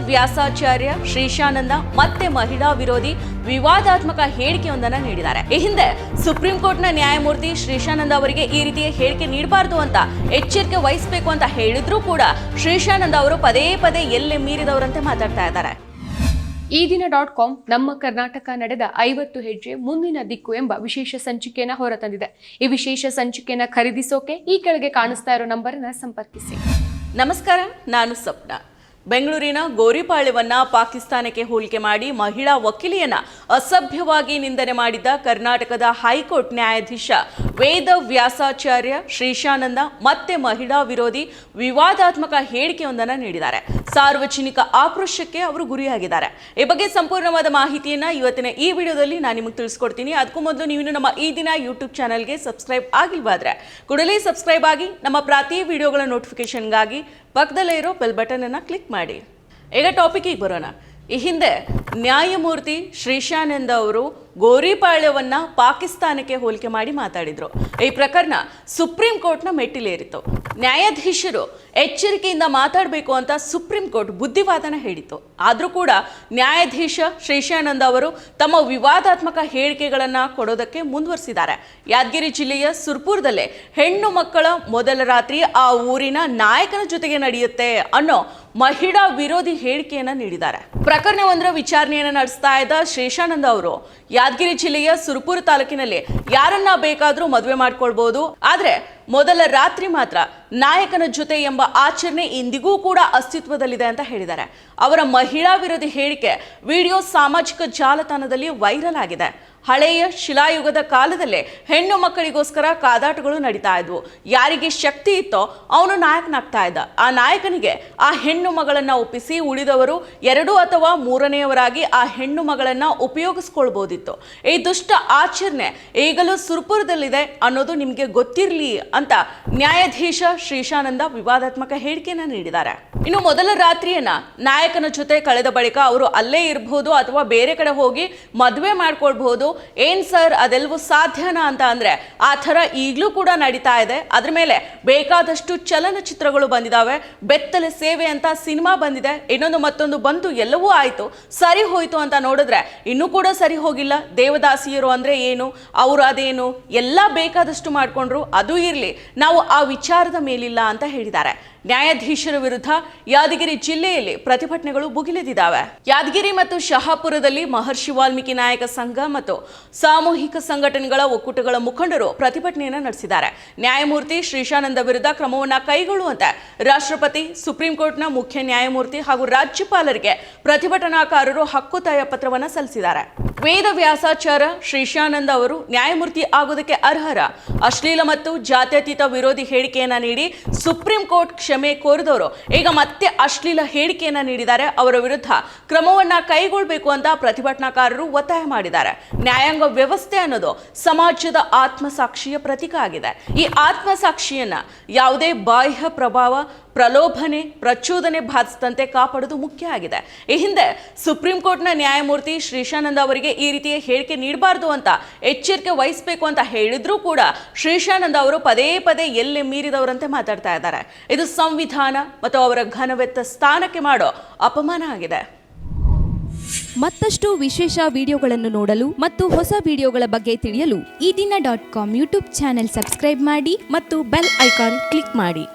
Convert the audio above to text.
ವ್ಯಾಸಾಚಾರ್ಯ ಶ್ರೀಶಾನಂದ ಮತ್ತೆ ಮಹಿಳಾ ವಿರೋಧಿ ವಿವಾದಾತ್ಮಕ ಹೇಳಿಕೆಯೊಂದನ್ನು ನೀಡಿದ್ದಾರೆ. ಈ ಹಿಂದೆ ಸುಪ್ರೀಂ ಕೋರ್ಟ್ನ ನ್ಯಾಯಮೂರ್ತಿ ಶ್ರೀಶಾನಂದ ಅವರಿಗೆ ಈ ರೀತಿಯ ಹೇಳಿಕೆ ನೀಡಬಾರದು ಅಂತ ಎಚ್ಚರಿಕೆ ವಹಿಸಬೇಕು ಅಂತ ಹೇಳಿದ್ರೂ ಕೂಡ ಶ್ರೀಶಾನಂದ ಅವರು ಪದೇ ಪದೇ ಎಲ್ಲೆ ಮೀರಿದವರಂತೆ ಮಾತಾಡ್ತಾ ಇದ್ದಾರೆ. ಈ ದಿನ.com ನಮ್ಮ ಕರ್ನಾಟಕ ನಡೆದ 50 ಹೆಜ್ಜೆ ಮುಂದಿನ ದಿಕ್ಕು ಎಂಬ ವಿಶೇಷ ಸಂಚಿಕೆಯನ್ನು ಹೊರತಂದಿದೆ. ಈ ವಿಶೇಷ ಸಂಚಿಕೆಯನ್ನು ಖರೀದಿಸೋಕೆ ಈ ಕೆಳಗೆ ಕಾಣಿಸ್ತಾ ಇರೋ ನಂಬರ್ನ ಸಂಪರ್ಕಿಸಿ. ನಮಸ್ಕಾರ, ನಾನು ಸ್ವಪ್ನ. ಬೆಂಗಳೂರಿನ ಗೋರಿಪಾಳ್ಯವನ್ನ ಪಾಕಿಸ್ತಾನಕ್ಕೆ ಹೋಲಿಕೆ ಮಾಡಿ ಮಹಿಳಾ ವಕೀಲಿಯನ್ನ ಅಸಭ್ಯವಾಗಿ ನಿಂದನೆ ಮಾಡಿದ್ದ ಕರ್ನಾಟಕದ ಹೈಕೋರ್ಟ್ ನ್ಯಾಯಾಧೀಶ ವೇದ ವ್ಯಾಸಾಚಾರ್ಯ ಶ್ರೀಶಾನಂದ ಮತ್ತೆ ಮಹಿಳಾ ವಿರೋಧಿ ವಿವಾದಾತ್ಮಕ ಹೇಳಿಕೆಯೊಂದನ್ನು ನೀಡಿದ್ದಾರೆ. ಸಾರ್ವಜನಿಕ ಆಕ್ರೋಶಕ್ಕೆ ಅವರು ಗುರಿಯಾಗಿದ್ದಾರೆ. ಈ ಬಗ್ಗೆ ಸಂಪೂರ್ಣವಾದ ಮಾಹಿತಿಯನ್ನ ಇವತ್ತಿನ ಈ ವಿಡಿಯೋದಲ್ಲಿ ನಾನು ನಿಮಗೆ ತಿಳಿಸ್ಕೊಡ್ತೀನಿ. ಅದಕ್ಕೂ ಮೊದಲು ನೀವು ನಮ್ಮ ಈ ದಿನ ಯೂಟ್ಯೂಬ್ ಚಾನಲ್ಗೆ ಸಬ್ಸ್ಕ್ರೈಬ್ ಆಗಿಲ್ವಾದ್ರೆ ಕೂಡಲೇ ಸಬ್ಸ್ಕ್ರೈಬ್ ಆಗಿ ನಮ್ಮ ಪ್ರತಿ ವಿಡಿಯೋಗಳ ನೋಟಿಫಿಕೇಶನ್ಗಾಗಿ ಪಕ್ಕದಲ್ಲೇ ಇರೋ ಬೆಲ್ ಬಟನ್ ಅನ್ನು ಕ್ಲಿಕ್ ಮಾಡಿ. ಈಗ ಟಾಪಿಕ್ಗೆ ಬರೋಣ. ಈ ಹಿಂದೆ ನ್ಯಾಯಮೂರ್ತಿ ಶ್ರೀಶಾನಂದ ಅವರು ಗೋರಿಪಾಳ್ಯವನ್ನ ಪಾಕಿಸ್ತಾನಕ್ಕೆ ಹೋಲಿಕೆ ಮಾಡಿ ಮಾತಾಡಿದ್ರು. ಈ ಪ್ರಕರಣ ಸುಪ್ರೀಂ ಕೋರ್ಟ್ನ ಮೆಟ್ಟಿಲೇರಿತು. ನ್ಯಾಯಾಧೀಶರು ಎಚ್ಚರಿಕೆಯಿಂದ ಮಾತಾಡಬೇಕು ಅಂತ ಸುಪ್ರೀಂ ಕೋರ್ಟ್ ಬುದ್ಧಿವಾದನ ಹೇಳಿತು. ಆದರೂ ಕೂಡ ನ್ಯಾಯಾಧೀಶ ಶ್ರೀಶಾನಂದ ಅವರು ತಮ್ಮ ವಿವಾದಾತ್ಮಕ ಹೇಳಿಕೆಗಳನ್ನು ಕೊಡೋದಕ್ಕೆ ಮುಂದುವರಿಸಿದ್ದಾರೆ. ಯಾದಗಿರಿ ಜಿಲ್ಲೆಯ ಸುರ್ಪುರದಲ್ಲೇ ಹೆಣ್ಣು ಮಕ್ಕಳ ಮೊದಲ ರಾತ್ರಿ ಆ ಊರಿನ ನಾಯಕನ ಜೊತೆಗೆ ನಡೆಯುತ್ತೆ ಅನ್ನೋ ಮಹಿಳಾ ವಿರೋಧಿ ಹೇಳಿಕೆಯನ್ನು ನೀಡಿದ್ದಾರೆ. ಪ್ರಕರಣವೊಂದರ ವಿಚಾರಣೆಯನ್ನು ನಡೆಸ್ತಾ ಇದ್ದ ಶ್ರೀಶಾನಂದ ಅವರು ಯಾದಗಿರಿ ಜಿಲ್ಲೆಯ ಸುರ್ಪುರ ತಾಲೂಕಿನಲ್ಲಿ ಯಾರನ್ನ ಬೇಕಾದ್ರೂ ಮದುವೆ ಮಾಡ್ಕೊಳ್ಬಹುದು, ಆದ್ರೆ ಮೊದಲ ರಾತ್ರಿ ಮಾತ್ರ ನಾಯಕನ ಜೊತೆ ಎಂಬ ಆಚರಣೆ ಇಂದಿಗೂ ಕೂಡ ಅಸ್ತಿತ್ವದಲ್ಲಿದೆ ಅಂತ ಹೇಳಿದ್ದಾರೆ. ಅವರ ಮಹಿಳಾ ವಿರೋಧಿ ಹೇಳಿಕೆ ವಿಡಿಯೋ ಸಾಮಾಜಿಕ ಜಾಲತಾಣದಲ್ಲಿ ವೈರಲ್ ಆಗಿದೆ. ಹಳೆಯ ಶಿಲಾಯುಗದ ಕಾಲದಲ್ಲೇ ಹೆಣ್ಣು ಮಕ್ಕಳಿಗೋಸ್ಕರ ಕಾದಾಟಗಳು ನಡೀತಾ ಇದ್ವು. ಯಾರಿಗೆ ಶಕ್ತಿ ಇತ್ತೋ ಅವನು ನಾಯಕನಾಗ್ತಾ ಇದ್ದ. ಆ ನಾಯಕನಿಗೆ ಆ ಹೆಣ್ಣು ಮಗಳನ್ನ ಒಪ್ಪಿಸಿ ಉಳಿದವರು 2 ಅಥವಾ 3ನೇಯವರಾಗಿ ಆ ಹೆಣ್ಣು ಮಗಳನ್ನ ಉಪಯೋಗಿಸ್ಕೊಳ್ಬಹುದಿತ್ತು. ಈ ದುಷ್ಟ ಆಚರಣೆ ಈಗಲೂ ಸುರ್ಪುರದಲ್ಲಿದೆ ಅನ್ನೋದು ನಿಮಗೆ ಗೊತ್ತಿರಲಿ ಅಂತ ನ್ಯಾಯಾಧೀಶ ಶ್ರೀಶಾನಂದ ವಿವಾದಾತ್ಮಕ ಹೇಳಿಕೆಯನ್ನ ನೀಡಿದ್ದಾರೆ. ಇನ್ನು ಮೊದಲ ರಾತ್ರಿಯನ್ನ ನಾಯಕನ ಜೊತೆ ಕಳೆದ ಬಳಿಕ ಅವರು ಅಲ್ಲೇ ಇರಬಹುದು ಅಥವಾ ಬೇರೆ ಕಡೆ ಹೋಗಿ ಮದುವೆ ಮಾಡ್ಕೊಳ್ಬಹುದು. ಏನ್ ಸರ್, ಅದೆಲ್ಲವೂ ಸಾಧ್ಯನಾ ಅಂತ ಅಂದ್ರೆ ಆ ಥರ ಈಗಲೂ ಕೂಡ ನಡೀತಾ ಇದೆ. ಅದ್ರ ಮೇಲೆ ಬೇಕಾದಷ್ಟು ಚಲನಚಿತ್ರಗಳು ಬಂದಿದ್ದಾವೆ. ಬೆತ್ತಲೆ ಸೇವೆ ಅಂತ ಸಿನಿಮಾ ಬಂದಿದೆ. ಇನ್ನೊಂದು ಮತ್ತೊಂದು ಬಂದು ಎಲ್ಲವೂ ಆಯ್ತು, ಸರಿ ಹೋಯ್ತು ಅಂತ ನೋಡಿದ್ರೆ ಇನ್ನೂ ಕೂಡ ಸರಿ ಹೋಗಿಲ್ಲ. ದೇವದಾಸಿಯರು ಅಂದ್ರೆ ಏನು, ಅವರು ಅದೇನು ಎಲ್ಲ ಬೇಕಾದಷ್ಟು ಮಾಡ್ಕೊಂಡ್ರು. ಅದು ಇರ್ಲಿ, ನಾವು ಆ ವಿಚಾರದ ಮೇಲಿಲ್ಲ ಅಂತ ಹೇಳಿದ್ದಾರೆ. ನ್ಯಾಯಾಧೀಶರ ವಿರುದ್ಧ ಯಾದಗಿರಿ ಜಿಲ್ಲೆಯಲ್ಲಿ ಪ್ರತಿಭಟನೆಗಳು ಭುಗಿಲೆದಿದ್ದಾವೆ. ಯಾದಗಿರಿ ಮತ್ತು ಶಹಾಪುರದಲ್ಲಿ ಮಹರ್ಷಿ ವಾಲ್ಮೀಕಿ ನಾಯಕ ಸಂಘ ಮತ್ತು ಸಾಮೂಹಿಕ ಸಂಘಟನೆಗಳ ಒಕ್ಕೂಟಗಳ ಮುಖಂಡರು ಪ್ರತಿಭಟನೆಯನ್ನು ನಡೆಸಿದ್ದಾರೆ. ನ್ಯಾಯಮೂರ್ತಿ ಶ್ರೀಶಾನಂದ ವಿರುದ್ಧ ಕ್ರಮವನ್ನು ಕೈಗೊಳ್ಳುವಂತೆ ರಾಷ್ಟ್ರಪತಿ, ಸುಪ್ರೀಂ ಕೋರ್ಟ್ನ ಮುಖ್ಯ ನ್ಯಾಯಮೂರ್ತಿ ಹಾಗೂ ರಾಜ್ಯಪಾಲರಿಗೆ ಪ್ರತಿಭಟನಾಕಾರರು ಹಕ್ಕುತ್ತಾಯ ಪತ್ರವನ್ನು ಸಲ್ಲಿಸಿದ್ದಾರೆ. ವೇದ ವ್ಯಾಸಾಚಾರ್ಯ ಶ್ರೀಶಾನಂದ ಅವರು ನ್ಯಾಯಮೂರ್ತಿ ಆಗೋದಕ್ಕೆ ಅರ್ಹರ. ಅಶ್ಲೀಲ ಮತ್ತು ಜಾತ್ಯತೀತ ವಿರೋಧಿ ಹೇಳಿಕೆಯನ್ನ ನೀಡಿ ಸುಪ್ರೀಂ ಕೋರ್ಟ್ ಕ್ಷಮೆ ಕೋರಿದವರು ಈಗ ಮತ್ತೆ ಅಶ್ಲೀಲ ಹೇಳಿಕೆಯನ್ನ ನೀಡಿದ್ದಾರೆ. ಅವರ ವಿರುದ್ಧ ಕ್ರಮವನ್ನ ಕೈಗೊಳ್ಳಬೇಕು ಅಂತ ಪ್ರತಿಭಟನಾಕಾರರು ಒತ್ತಾಯ ಮಾಡಿದ್ದಾರೆ. ನ್ಯಾಯಾಂಗ ವ್ಯವಸ್ಥೆ ಅನ್ನೋದು ಸಮಾಜದ ಆತ್ಮಸಾಕ್ಷಿಯ ಪ್ರತೀಕ ಆಗಿದೆ. ಈ ಆತ್ಮಸಾಕ್ಷಿಯನ್ನ ಯಾವುದೇ ಬಾಹ್ಯ ಪ್ರಭಾವ, ಪ್ರಲೋಭನೆ, ಪ್ರಚೋದನೆ ಬಾಧಿಸದಂತೆ ಕಾಪಾಡೋದು ಮುಖ್ಯ ಆಗಿದೆ. ಈ ಹಿಂದೆ ಸುಪ್ರೀಂ ಕೋರ್ಟ್ನ ನ್ಯಾಯಮೂರ್ತಿ ಶ್ರೀಶಾನಂದ ಅವರಿಗೆ ಈ ರೀತಿಯ ಹೇಳಿಕೆ ನೀಡಬಾರದು ಅಂತ ಎಚ್ಚರಿಕೆ ವಹಿಸಬೇಕು ಅಂತ ಹೇಳಿದ್ರೂ ಕೂಡ ಶ್ರೀಶಾನಂದ ಅವರು ಪದೇ ಪದೇ ಎಲ್ಲೆ ಮೀರಿದವರಂತೆ ಮಾತಾಡ್ತಾ ಇದ್ದಾರೆ. ಇದು ಸಂವಿಧಾನ ಮತ್ತು ಅವರ ಘನವೆತ್ತ ಸ್ಥಾನಕ್ಕೆ ಮಾಡೋ ಅಪಮಾನ ಆಗಿದೆ. ಮತ್ತಷ್ಟು ವಿಶೇಷ ವಿಡಿಯೋಗಳನ್ನು ನೋಡಲು ಮತ್ತು ಹೊಸ ವಿಡಿಯೋಗಳ ಬಗ್ಗೆ ತಿಳಿಯಲು ಈ ದಿನ.com ಯೂಟ್ಯೂಬ್ ಚಾನೆಲ್ ಸಬ್ಸ್ಕ್ರೈಬ್ ಮಾಡಿ ಮತ್ತು ಬೆಲ್ ಐಕಾನ್ ಕ್ಲಿಕ್ ಮಾಡಿ.